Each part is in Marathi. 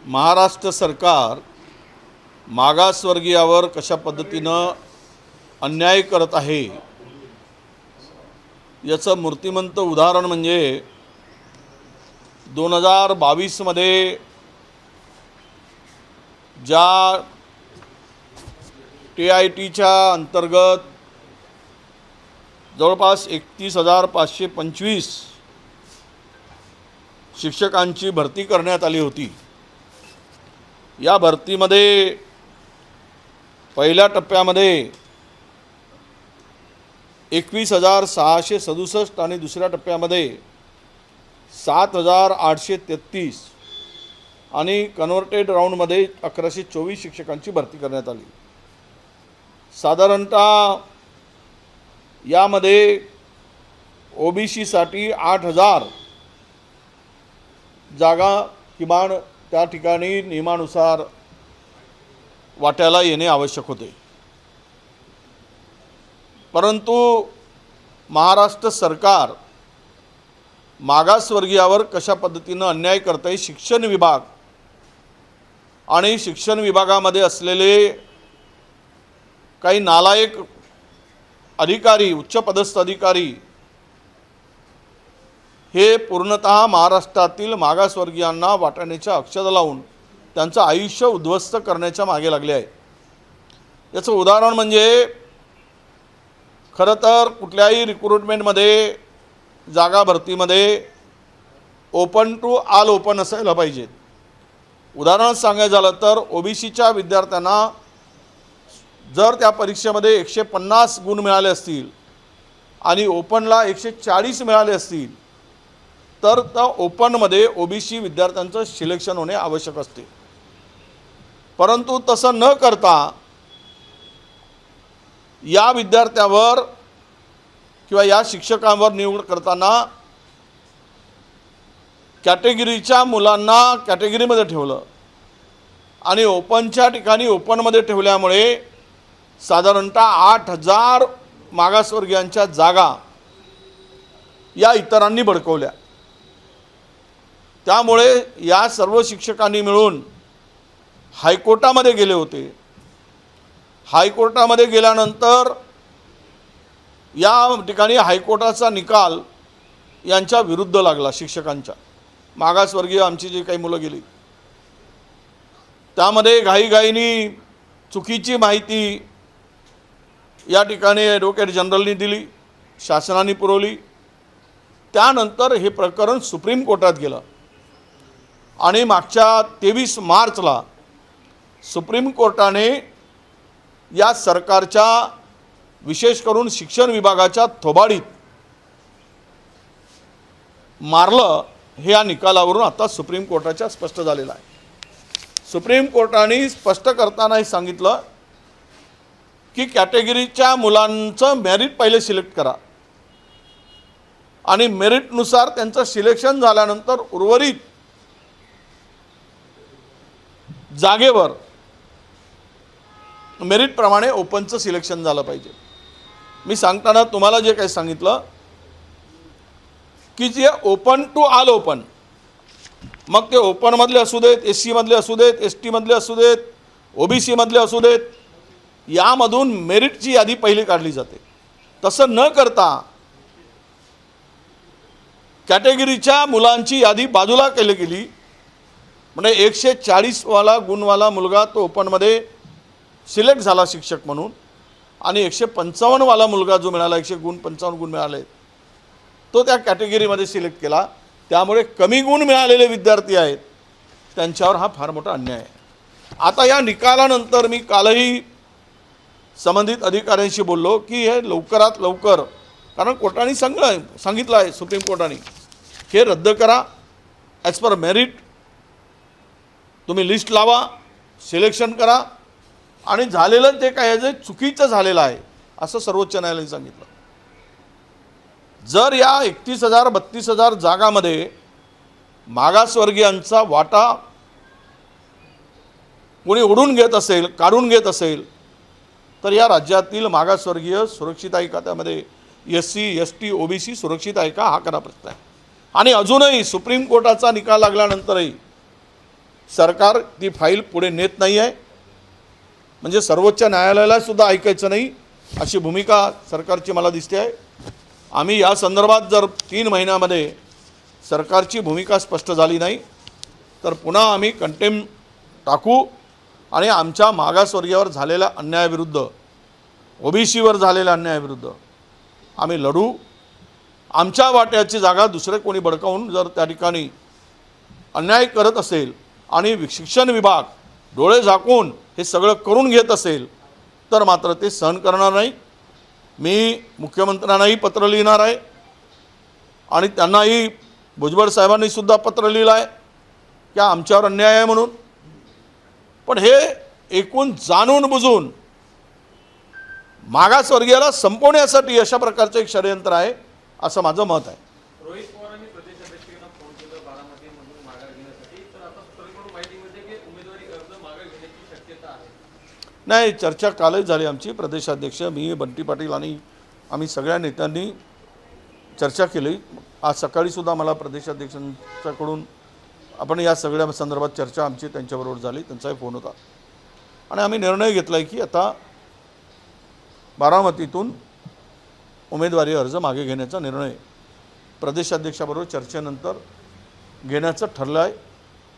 महाराष्ट्र सरकार मागासवर्गीयावर कशा पद्धतीनं अन्याय करत आहे याचं मूर्तिमंत उदाहरण म्हणजे 2022 मध्ये ज्या TITच्या अंतर्गत जवळपास 31,525 शिक्षकांची भरती करण्यात आली होती। या भरतीमध्ये पहिल्या टप्प्यामध्ये 21,667 आणि दुसऱ्या टप्प्यामध्ये 7,833 आणि कन्व्हर्टेड राऊंडमध्ये 1,124 शिक्षकांची भरती करण्यात आली। साधारणतः यामध्ये OBC साठी 8,000 जागा किमान त्या ठिकाणी नियमानुसार वाट्याला येणे आवश्यक होते। परंतु महाराष्ट्र सरकार मागासवर्गीयावर कशा पद्धतीनं अन्याय करते आहे, शिक्षण विभाग आणि शिक्षण विभागामध्ये असलेले काही नालायक अधिकारी, उच्चपदस्थ अधिकारी हे पूर्णतः महाराष्ट्रातील मागासवर्गीयांना वाटाण्याच्या अक्षता लावून त्यांचं आयुष्य उद्ध्वस्त करण्याच्या मागे लागले आहे। याचं उदाहरण म्हणजे खरं तर कुठल्याही रिक्रुटमेंटमध्ये जागा भरतीमध्ये ओपन टू ऑल ओपन असायला पाहिजे। उदाहरण सांगायचं झालं तर OBCच्या विद्यार्थ्यांना जर त्या परीक्षेमध्ये 150 गुण मिळाले असतील आणि ओपनला 140 मिळाले असतील तर त्या ओपनमध्ये OBC विद्यार्थ्यांचं सिलेक्शन होणे आवश्यक असते। परंतु तसं न करता या विद्यार्थ्यावर किंवा या शिक्षकांवर निवड करताना कॅटेगरीच्या मुलांना कॅटेगरीमध्ये ठेवलं आणि ओपनच्या ठिकाणी ओपनमध्ये ठेवल्यामुळे साधारणतः 8,000 मागासवर्गीयांच्या जागा या इतरांनी भडकवल्या। त्यामुळे या सर्व शिक्षकांनी मिळून हायकोर्टामध्ये गेले होते। हायकोर्टामध्ये गेल्यानंतर या ठिकाणी हायकोर्टाचा निकाल यांच्या विरुद्ध लागला। शिक्षकांच्या मागासवर्गीय आमची जी काही मुलं गेली त्यामध्ये घाईघाईनी चुकीची माहिती या ठिकाणी ॲडव्होकेट जनरलनी दिली, शासनाने पुरवली। त्यानंतर हे प्रकरण सुप्रीम कोर्टात गेलं आणि मागच्या 23 मार्चला सुप्रीम कोर्टाने या सरकारच्या विशेष करून शिक्षण विभागाच्या थोबाडीत मारलं। हे या निकालावरून आता सुप्रीम कोर्टाच्या स्पष्ट झालेलं आहे। सुप्रीम कोर्टाने स्पष्ट करताना सांगितलं की कॅटेगरीच्या मुलांचं मेरिट पहिले सिलेक्ट करा आणि मेरिटनुसार त्यांचं सिलेक्शन झाल्यानंतर उर्वरित जागेवर मेरिटप्रमाणे ओपनचं सिलेक्शन झालं पाहिजे। मी सांगताना तुम्हाला जे काही सांगितलं की जे ओपन टू ऑल ओपन, मग ते ओपनमधले असू देत, SC मधले असू देत, ST मधले असू देत, OBC मधले असू देत, यामधून मेरिटची यादी पहिली काढली जाते। तसं न करता कॅटेगरीच्या मुलांची यादी बाजूला केली गेली। म्हणजे 140 वाला गुणवाला मुलगा तो ओपनमध्ये सिलेक्ट झाला शिक्षक म्हणून आणि 155 वाला मुलगा जो मिळाला, 155 गुण मिळाले, तो त्या कॅटेगरीमध्ये सिलेक्ट केला। त्यामुळे कमी गुण मिळालेले विद्यार्थी आहेत त्यांच्यावर हा फार मोठा अन्याय आहे। आता या निकालानंतर मी कालही संबंधित अधिकाऱ्यांशी बोललो की हे लवकरात लवकर, कारण कोर्टाने सांगितलं आहे, सुप्रीम कोर्टाने हे रद्द करा, ॲज पर मेरिट तुम्ही लिस्ट लावा, सिलेक्शन करा आणि झालेलं ते काय जे चुकीचं झालेलं आहे असं सर्वोच्च न्यायालयाने सांगितलं। जर या 31,000 32,000 जागामध्ये मागासवर्गीयांचा वाटा कोणी ओढून घेत असेल, काढून घेत असेल तर या राज्यातील मागासवर्गीय सुरक्षित आहे का, त्यामध्ये SC ST OBC सुरक्षित आहे का, हा खरा प्रश्न आहे। आणि अजूनही सुप्रीम कोर्टाचा निकाल लागल्यानंतरही सरकार ती फाईल पुढे नेत नाही आहे, म्हणजे सर्वोच्च न्यायालयाला सुद्धा ऐकायचं नाही अशी भूमिका सरकारची मला दिसते आहे. आम्ही या संदर्भात जर 3 महिन्यामध्ये सरकारची भूमिका स्पष्ट झाली नाही तर पुन्हा आम्ही कंटेम टाकू आणि आमच्या मागासवर्गीयावर झालेल्या अन्यायाविरुद्ध, ओबीसीवर झालेल्या अन्यायाविरुद्ध आम्ही लढू. आमच्या वाट्याची जागा दुसरे कोणी बळकावून जर त्या ठिकाणी अन्याय करत असेल आणि शिक्षण विभाग डोळे झाकून हे सगळं करून घेत असेल तर मात्र ते सहन करणार नाही. मी मुख्यमंत्र्यांनाही पत्र लिहिणार आहे आणि त्यांनाही भुजबळ साहेबांनी सुद्धा पत्र लिहिलं आहे की आमच्यावर अन्याय आहे म्हणून. पण हे एकूण जाणून बुजून मागासवर्गीयाला संपवण्यासाठी अशा प्रकारचं एक षडयंत्र आहे असं माझं मत आहे. रोहित पवारांनी प्रदेशाध्यक्षांना फोन केला बारामतीमधून माघार घेण्यासाठी, तर आता सूत्रांकडून माहिती मिळते की उमेदवारी अर्ज माघार घेण्याची शक्यता आहे. नाही, चर्चा कालच झाली आमची. प्रदेशाध्यक्ष, मी, बंटी पाटील आणि आम्ही सगळ्या नेत्यांनी चर्चा केली. आज सकाळीसुद्धा मला प्रदेशाध्यक्षांच्याकडून आपण या सगळ्या संदर्भात चर्चा आमची त्यांच्याबरोबर झाली, त्यांचाही फोन होता आणि आम्ही निर्णय घेतला आहे की आता बारामतीतून उमेदवारी अर्ज मागे घेण्याचा निर्णय प्रदेशाध्यक्षाबरोबर चर्चेनंतर घेण्याचं ठरलं आहे.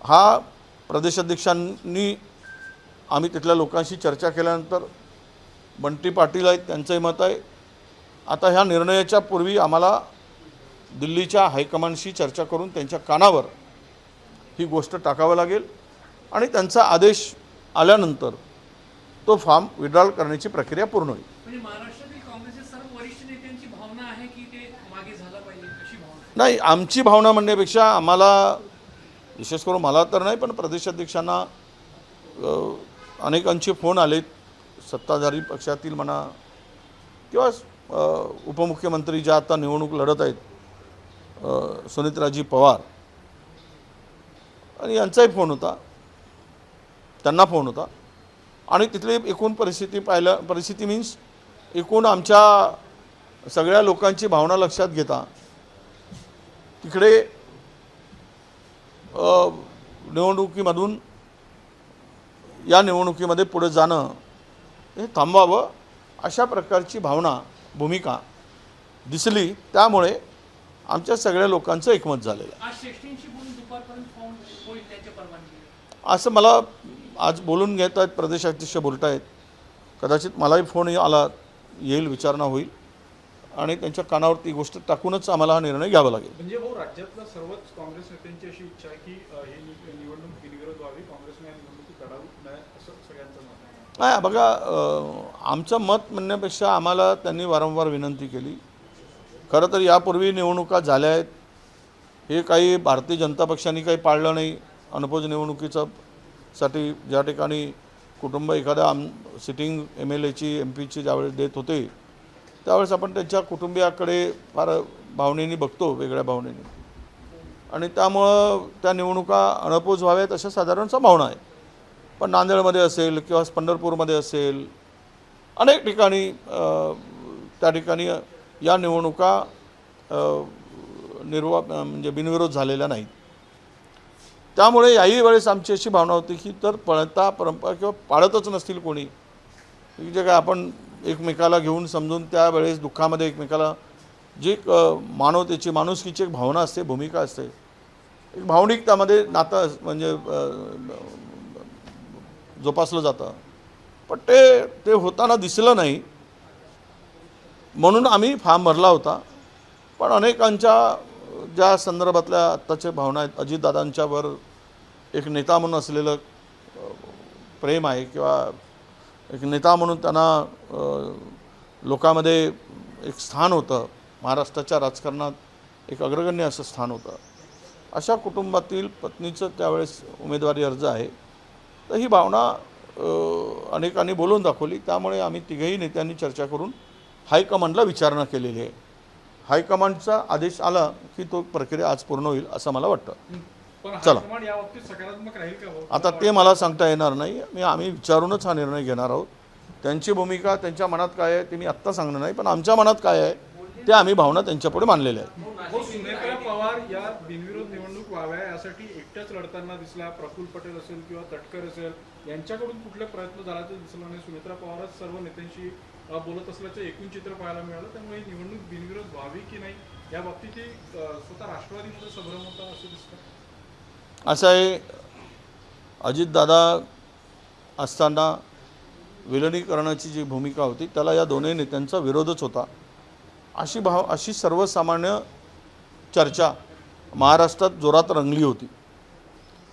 हा प्रदेशाध्यक्षांनी आम्ही तिथल्या लोकांशी चर्चा केल्यानंतर बंटी पाटील आहेत, त्यांचंही मत आहे. आता ह्या निर्णयाच्या पूर्वी आम्हाला दिल्लीच्या हायकमांडशी चर्चा करून त्यांच्या कानावर ही गोष्ट टाकावं लागेल आणि त्यांचा आदेश आल्यानंतर तो फॉर्म विड्रॉल करण्याची प्रक्रिया पूर्ण होईल. म्हणजे महाराष्ट्रातील काँग्रेसच्या सर्व वरिष्ठ नेत्यांची भावना आहे की ते मागे झालं पाहिजे, अशी भावना आहे? नाही, आमची भावना म्हणण्यापेक्षा आम्हाला, विशेष करून मला तर नाही पण प्रदेशाध्यक्षांना अनेकांचे फोन आलेत, सत्ताधारी पक्षातील म्हणा किंवा उपमुख्यमंत्री ज्या आता निवडणूक लढत आहेत सुनीत्राजी पवार, आणि यांचाही फोन होता, त्यांना फोन होता आणि तिथली एकूण परिस्थिती मीन्स एकूण आमच्या सगळ्या लोकांची भावना लक्षात घेता तिकडे निवडणुकीमधून या निवडणुकीमध्ये पुढे जाणं हे थांबवावं अशा प्रकारची भूमिका दिसली. त्यामुळे आमच्या सगळ्या लोकांचं एकमत झालेलं आहे. आज श्रेष्ठींशी बोलून दुपारपर्यंत फॉर्म होईल त्याच्या परवानगी असं मला आज बोलून घेत आहेत, प्रदेशाध्यक्ष बोलत आहेत. कदाचित मलाही फोन येईल, विचारणा होईल आणि त्यांच्या कानावर ती गोष्ट टाकूनच आम्हाला हा निर्णय घ्यावा लागेल. म्हणजे भाऊ, राज्यातल्या सर्वच काँग्रेस नेत्यांची अशी इच्छा आहे की ही निवडणूक बिनविरोध व्हावी, काँग्रेसने निवडणूक लढावू नये असं सगळ्यांचं मत आहे. नाही बघा, आमचं मत म्हणण्यापेक्षा आम्हाला त्यांनी वारंवार विनंती केली. खरं तर यापूर्वी निवडणुका झाल्या आहेत, हे काही भारतीय जनता पक्षाने काही पाळलं नाही. अनपोज निवडणुकीसाठी ज्या ठिकाणी कुटुंब एखाद्या सिटिंग MLAची MP ची ज्यावेळेस देत होते त्यावेळेस आपण त्यांच्या कुटुंबियाकडे फार भावनेने बघतो, वेगळ्या भावनेने, आणि त्यामुळं त्या निवडणुका अनपोज व्हाव्यात अशा साधारणचा भावना आहे. पण नांदेडमध्ये असेल किंवा पंढरपूरमध्ये असेल, अनेक ठिकाणी त्या ठिकाणी या निवडणुका म्हणजे बिनविरोध झालेल्या नाहीत. त्यामुळे याही वेळेस आमची अशी भावना होती की तर परंपरा किंवा पाळतच नसतील कोणी, जे काय आपण एकमेकाला घेऊन समजून त्यावेळेस दुःखामध्ये एकमेकाला जी मानवतेची, माणुसकीची एक भावना असते, भूमिका असते, एक भावनिक त्यामध्ये नातं म्हणजे जोपासलं जातं, पण ते होताना दिसलं नाही. म्हणून आम्ही फॉर्म भरला होता. पण अनेकांच्या ज्या संदर्भातल्या आत्ताच्या भावना आहेत, अजितदादांच्यावर एक नेता म्हणून असलेलं प्रेम आहे किंवा एक नेता म्हणून त्यांना लोकांमध्ये एक स्थान होतं, महाराष्ट्राच्या राजकारणात एक अग्रगण्य असं स्थान होतं. अशा कुटुंबातील पत्नीचं त्यावेळेस उमेदवारी अर्ज आहे. तर ही भावना अनेकांनी बोलून दाखवली. त्यामुळे आम्ही तिघेही नेत्यांनी चर्चा करून हायकमांडला विचारणा केलेली आहे. हायकमांडचा आदेश आला की तो प्रक्रिया आज पूर्ण होईल असं मला वाटतं. चला, आता ते मला सांगता येणार नाही. आम्ही विचारूनच हा निर्णय घेणार आहोत. त्यांची भूमिका, त्यांच्या मनात काय आहे ते मी आत्ता सांगणार नाही, पण आमच्या मनात काय आहे ते आम्ही भावना त्यांच्यापुढे मांडलेल्या आहेत. सुनेत्रा पवार या बिनविरोध निवडणूक व्हाव्या यासाठी एकट्या एकट्याच लढताना दिसल्या. प्रफुल्ल पटेल असेल किंवा तटकर असेल यांच्याकडून कुठले प्रयत्न झाल्याचं दिसलं नाही. सुनेत्रा पवारच सर्व नेत्यांशी बोलत असल्याचं एकूण चित्र पाहायला मिळालं. त्यामुळे ही निवडणूक बिनविरोध व्हावी की नाही या बाबतीत स्वतः राष्ट्रवादीमध्ये संभ्रम होता असं दिसतं. असं आहे, अजितदादा असताना विलिनीकरणाची जी भूमिका होती त्याला या दोन्ही नेत्यांचा विरोधच होता, अशी सर्वसामान्य चर्चा महाराष्ट्रात जोरात रंगली होती.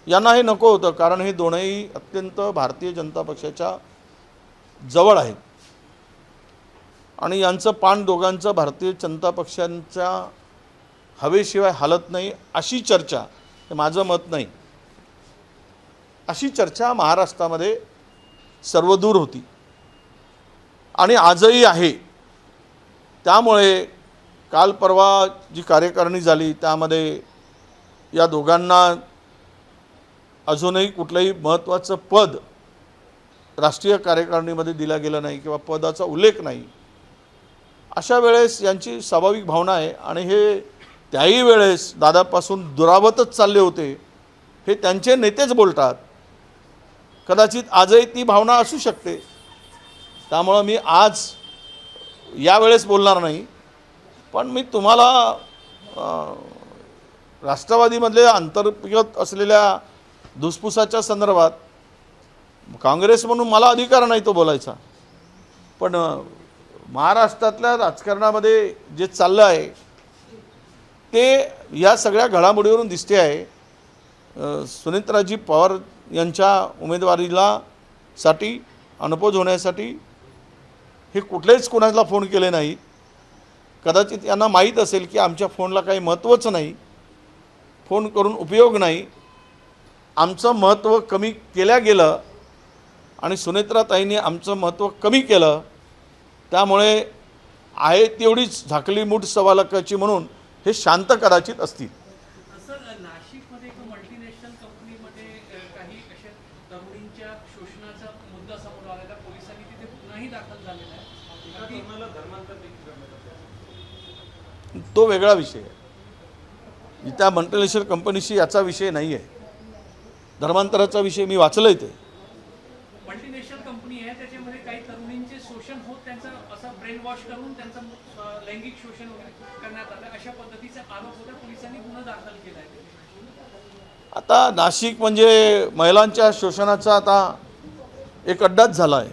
यांना हे नको होतं, कारण हे दोनही अत्यंत भारतीय जनता पक्षाच्या जवळ आहेत आणि यांचं पान दोघांचं भारतीय जनता पक्षांच्या हवेशिवाय हालत नाही अशी चर्चा, हे माझं मत नाही, अशी चर्चा महाराष्ट्रामध्ये सर्वदूर होती आणि आजही आहे. त्यामुळे काल परवा जी कार्यकारिणी झाली त्यामध्ये या दोघांना अजूनही कुठलंही महत्त्वाचं पद राष्ट्रीय कार्यकारिणीमध्ये दिलं गेलं नाही किंवा पदाचा उल्लेख नाही. अशा वेळेस यांची स्वाभाविक भावना आहे आणि हे त्याही वेळेस दादापासून दुरावतच चालले होते हे त्यांचे नेतेच बोलतात. कदाचित आजही ती भावना असू शकते. त्यामुळं मी आज यावेळेस बोलणार नाही, पण मी तुम्हाला राष्ट्रवादीमधले अंतर्गत असलेल्या धुसफुसाच्या संदर्भात काँग्रेस म्हणून मला अधिकार नाही तो बोलायचा, पण महाराष्ट्रातल्या राजकारणामध्ये जे चाललं आहे ते या सगळ्या घडामोडीवरून दिसते आहे. सुनेत्राजी पवार यांच्या उमेदवारीला साठी अनपोज होण्यासाठी हे कुठलेच कोणाला फोन केले नाहीत. कदाचित यांना माहीत असेल की आमच्या फोनला काही महत्त्वच नाही, फोन करून उपयोग नाही, आमचं महत्त्व कमी केलं गेलं आणि सुनेत्राताईंनी आमचं महत्त्व कमी केलं. त्यामुळे आहे तेवढीच झाकली मूठ सव्वा लाखाची म्हणून हे शांत कदाचित असतील. सर, नाशिकमध्ये एका मल्टीनॅशनल कंपनीमध्ये काही अशा तरुणींच्या शोषणाचा मुद्दा समोर आलेला, पोलिसांनी तिथे गुन्हाही दाखल झालेला आहे. तरुणाला धर्मांतर देखील करण्यात आले. तो वेगळा विषय आहे. त्या मल्टीनॅशनल कंपनीशी याचा विषय नाही आहे. धर्मांतराचा विषय मी वाचलं ते. मल्टीनॅशनल कंपनी आहे, त्याच्यामध्ये काही तरुणींचे शोषण होत त्यांचं असं ब्रेन वॉश करून त्यांचं लैंगिक शोषण वगैरे करण्यात आलं, अशा पद्धतीचा आरोप होता. पोलिसांनी गुन्हा दाखल केला आहे. आता नाशिक म्हणजे महिलांच्या शोषणाचा आता एक अड्डाच झाला आहे.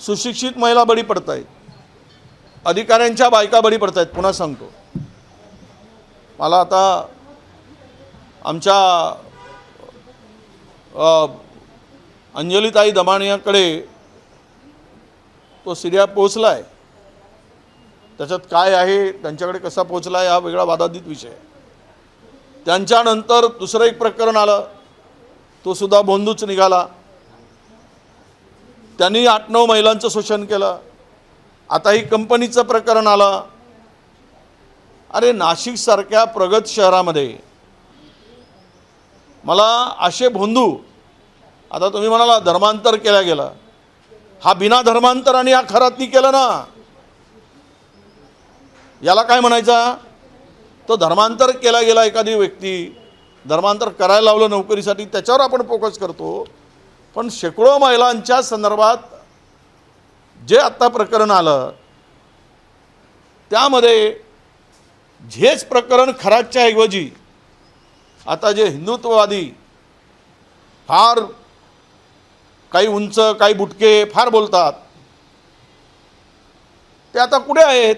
सुशिक्षित महिला बळी पडत आहेत, अधिकाऱ्यांच्या बायका बळी पडत आहेत. पुन्हा सांगतो, मला आता आमच्या अंजलीताई दमाणीयाकडे तो सीरिया पोचला आहे. त्याच्यात काय आहे, त्यांच्याकडे कसा पोचला आहे हा वेगळा वादातीत विषय आहे. त्यांच्यानंतर दुसरं एक प्रकरण आलं, तो सुद्धा भोंदूच निघाला. त्यांनी 8-9 महिलांचं शोषण केलं. आता ही कंपनीचं प्रकरण आलं. अरे, नाशिकसारख्या प्रगत शहरामध्ये मला असे भोंदू, आता तुम्ही म्हणाला धर्मांतर केलं गेलं, हा बिना धर्मांतराने हा खरातनी केलं ना, याला काय म्हणायचा? तो धर्मांतर केला गेला एखादी व्यक्ती, धर्मांतर करायला लावलं नोकरीसाठी, त्याच्यावर आपण फोकस करतो. पण शेकडो महिलांच्या संदर्भात जे आत्ता प्रकरण आलं त्यामध्ये हेच प्रकरण खराच्या ऐवजी आता जे हिंदुत्ववादी फार काही उंच काही बुटके फार बोलतात, ते आता कुठे आहेत?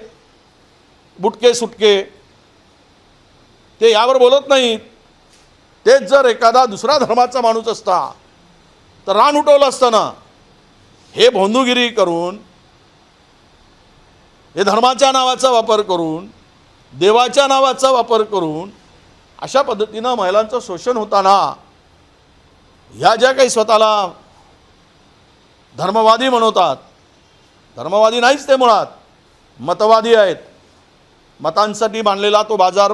बुटके सुटके ते यावर बोलत नाहीत. तेच जर एखादा दुसरा धर्माचा माणूस असता तर रान उठवलं असतं ना. हे भोंदूगिरी करून, हे धर्माच्या नावाचा वापर करून, देवाच्या नावाचा वापर करून अशा पद्धतीनं महिलांचं शोषण होताना ह्या ज्या काही स्वतःला धर्मवादी म्हणवतात, धर्मवादी नाहीच ते, मुळात मतवादी आहेत. मतांसाठी बांधलेला तो बाजार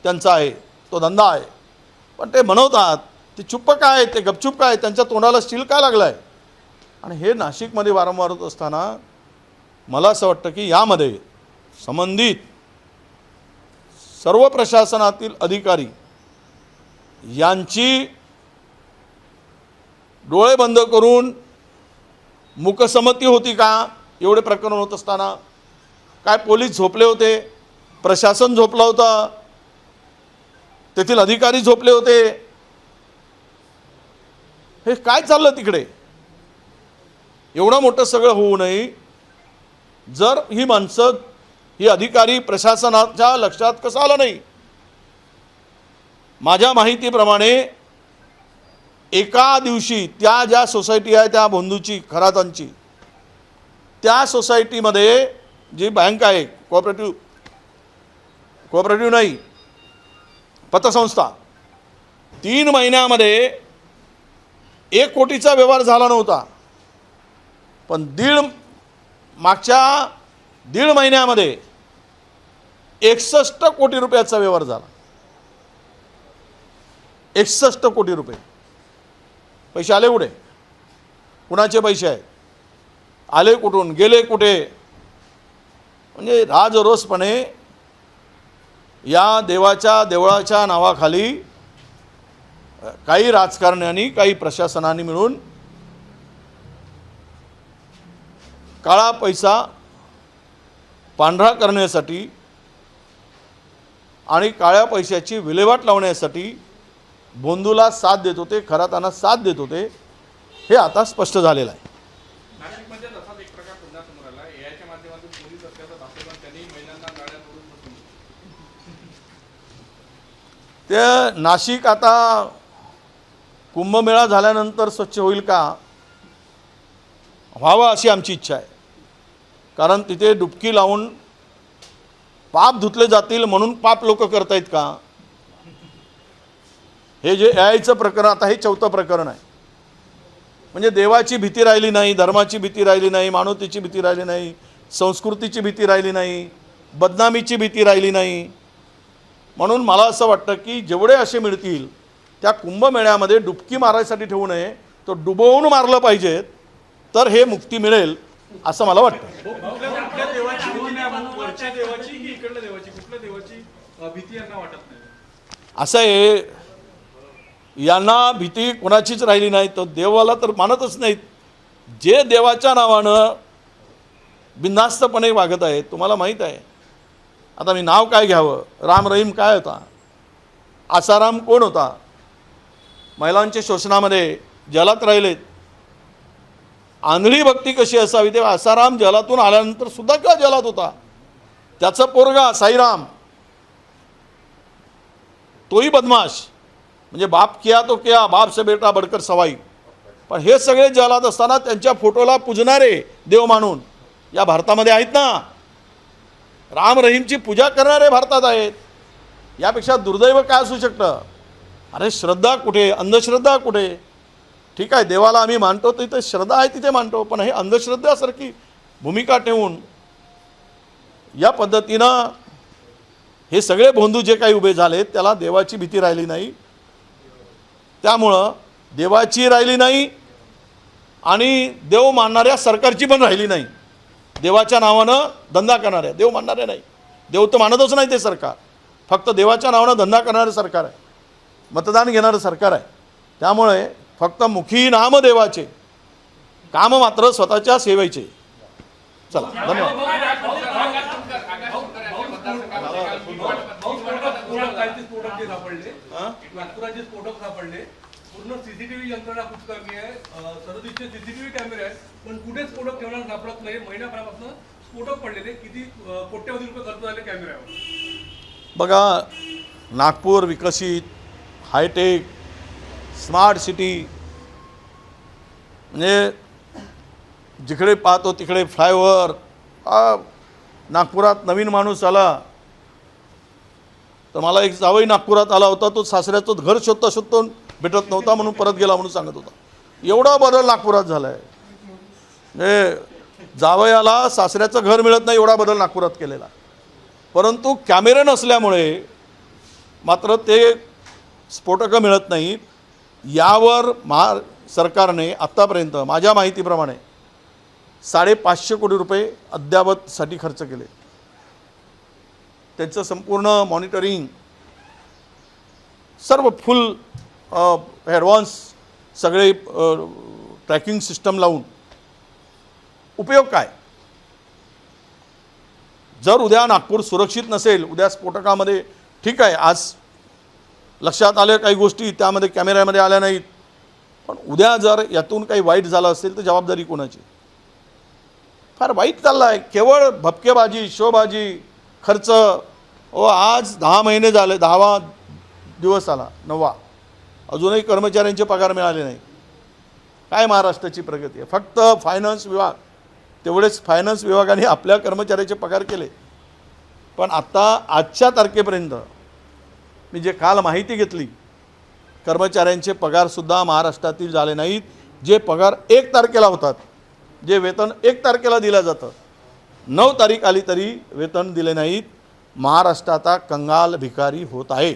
त्यांचा आहे, तो धंदा आहे. पण ते म्हणवतात, ते चुप्प काय, ते गपचूप काय, त्यांच्या तोंडाला स्टील काय लागलं आहे? आणि हे नाशिकमध्ये वारंवार होत असताना मला असं वाटतं की यामध्ये संबंधित सर्व प्रशासनातील अधिकारी यांची डोळे बंद करून मूकसंमती होती का? एवढे प्रकरण होत असताना काय पोलीस झोपले होते, प्रशासन झोपलं होतं, तेथील अधिकारी झोपले होते? हे काय चाललं तिकडे? एवढं मोठं सगळं होऊ नये जर ही माणसं, ही अधिकारी प्रशासनाच्या लक्षात कसं आलं नाही? माझ्या माहितीप्रमाणे एका दिवशी त्या ज्या सोसायटी आहे त्या बोंधूची खरातांची, त्या सोसायटीमध्ये जी बँक आहे, कोऑपरेटिव्ह नाही, पतसंस्था, 3 महिन्यामध्ये 1 कोटीचा व्यवहार झाला नव्हता. पण मागच्या 1.5 महिन्यामध्ये 61 कोटी रुपयाचा व्यवहार झाला. 61 कोटी रुपये. पैसे आले कुठे? कुणाचे पैसे आहेत? आले कुठून? गेले कुठे? म्हणजे राजरोसपणे या देवळाच्या नावाखाली काही राजकारण्यांनी, काही प्रशासनाने मिळून काळा पैसा पांढरा करण्यासाठी आणि काळ्या पैशाची विल्हेवाट लावण्यासाठी बोंधूला साथ देत होते, खरातांना साथ देत होते. हे आता स्पष्ट झालेलं आहे. नाशिकमध्ये तसाच एक प्रकार पुन्हा समोर आला. एआयच्या माध्यमातून पोलीस असल्याचा दाखवून त्यांनी महिलांना गाड्या सोडून बसवली. ते नाशिक आता कुंभमेळा झाल्यानंतर स्वच्छ होईल का? व्हावं अशी आमची इच्छा आहे. कारण तिथे डुबकी लावून पाप धुतले जातील म्हणून पाप लोक करतायत का? हे जे एआयचं प्रकरण आता हे 4थं प्रकरण आहे. म्हणजे देवाची भीती राहिली नाही, धर्माची भीती राहिली नाही, मानवतेची भीती राहिली नाही, संस्कृतीची भीती राहिली नाही, बदनामीची भीती राहिली नाही. म्हणून मला असं वाटतं की जेवढे असे मिळतील त्या कुंभमेळ्यामध्ये डुबकी मारायसाठी ठेवू नये, तो डुबवून मारलं पाहिजेत, तर हे मुक्ती मिळेल असं मला वाटतं. कुठल्या देवाची भीती नाही? वरच्या देवाची की इकडल्या देवाची? कुठल्या देवाची भीती यांना वाटत नाही? असं आहे, यांना भीती कोणाचीच राहिली नाही. तर देवाला तर मानतच नाहीत. जे देवाच्या नावानं बिनधास्तपणे वागत आहेत, तुम्हाला माहीत आहे. आता मी नाव काय घ्यावं? राम रहीम काय होता? आसाराम कोण होता? महिलांच्या शोषणामध्ये जलात राहिलेत. आंधळी भक्ती कशी असावी? तेव्हा आसाराम जलातून आल्यानंतर सुद्धा का जलात होता? त्याचा पोरगा साईराम, तोही बदमाश. म्हणजे बाप किया तो किया, बाप से बेटा बडकर सवाई. पण हे सगळे जलात असताना त्यांच्या फोटोला पूजणारे देव मानून या भारतामध्ये आहेत ना. राम रहीमची पूजा करणारे भारतात आहेत. यापेक्षा दुर्दैव काय असू शकतं? अरे श्रद्धा कुठे? अंधश्रद्धा कुठे? ठीक आहे, देवाला आम्ही मानतो, तिथे श्रद्धा आहे तिथे मानतो. पण हे अंधश्रद्धासारखी भूमिका ठेवून या पद्धतीनं हे सगळे बोंधू जे काही उभे झालेत त्याला देवाची भीती राहिली नाही. त्यामुळं देवाची राहिली नाही आणि देव मानणाऱ्या सरकारची पण राहिली नाही. देवाच्या नावानं धंदा करणाऱ्या, देव मानणाऱ्या नाही. देव तर मानतच नाही ते सरकार. फक्त देवाच्या नावानं धंदा करणारं सरकार आहे, मतदान घेणारं सरकार आहे. त्यामुळे फक्त मुखी नाम देवाचे, काम मात्र स्वतःच्या सेवेचे. चला, धन्यवाद. नागपुराचे स्फोटक सापडले. पूर्ण सीसीटीव्ही यंत्रणा कुचकामी आहे. 37 सीसीटीव्ही कॅमेरे आहेत, पण कुठे स्फोटक ठेवणार सापडत नाही. महिन्याभरापासून स्फोटक पडलेले. किती कोट्यवधी रुपये खर्च झाले कॅमेऱ्यावर? बघा, नागपूर विकसित, हायटेक, स्मार्ट सिटी, म्हणजे जिकडे पाहतो तिकडे फ्लायओव्हर. नागपुरात नवीन माणूस आला तर मला एक जावई नागपुरात आला होता, तो सासऱ्याचं घर शोधता भेटत नव्हता म्हणून परत गेला म्हणून सांगत होता. एवढा बदल नागपुरात झाला आहे. म्हणजे जावयाला सासऱ्याचं घर मिळत नाही एवढा बदल नागपुरात केलेला. परंतु कॅमेरे नसल्यामुळे मात्र ते स्फोटकं मिळत नाहीत. यावर सरकारने आत्तापर्यंत माझ्या माहितीप्रमाणे 550 कोटी रुपये अद्ययावतसाठी खर्च केले. त्यांचं संपूर्ण मॉनिटरिंग सर्व फुल ॲडव्हान्स सगळे ट्रॅकिंग सिस्टम लावून उपयोग काय? जर उद्या नागपूर सुरक्षित नसेल, उद्या स्फोटकामध्ये ठीक आहे आज लक्षात आल्या काही गोष्टी त्यामध्ये कॅमेऱ्यामध्ये आल्या नाहीत, पण उद्या जर यातून काही वाईट झालं असेल तर जबाबदारी कोणाची? फार वाईट चाललं आहे. केवळ भपकेबाजी, शोबाजी, खर्च. आज 10 महिने झाले, 10वा दिवस आला, 9वा, अजूनही कर्मचाऱ्यांचे पगार मिळाले नाही. काय महाराष्ट्राची प्रगती आहे? फक्त फायनान्स विभाग, तेवढेच फायनान्स विभागाने आपल्या कर्मचाऱ्याचे पगार केले. पण आता आजच्या तारखेपर्यंत मी जे काल माहिती घेतली, कर्मचाऱ्यांचे पगारसुद्धा महाराष्ट्रातील झाले नाहीत. जे पगार 1 तारखेला होतात, जे वेतन 1 तारखेला दिलं जातं, 9 तारीख आली तरी वेतन दिले नाहीत. महाराष्ट्र आता कंगाल भिकारी होत आहे.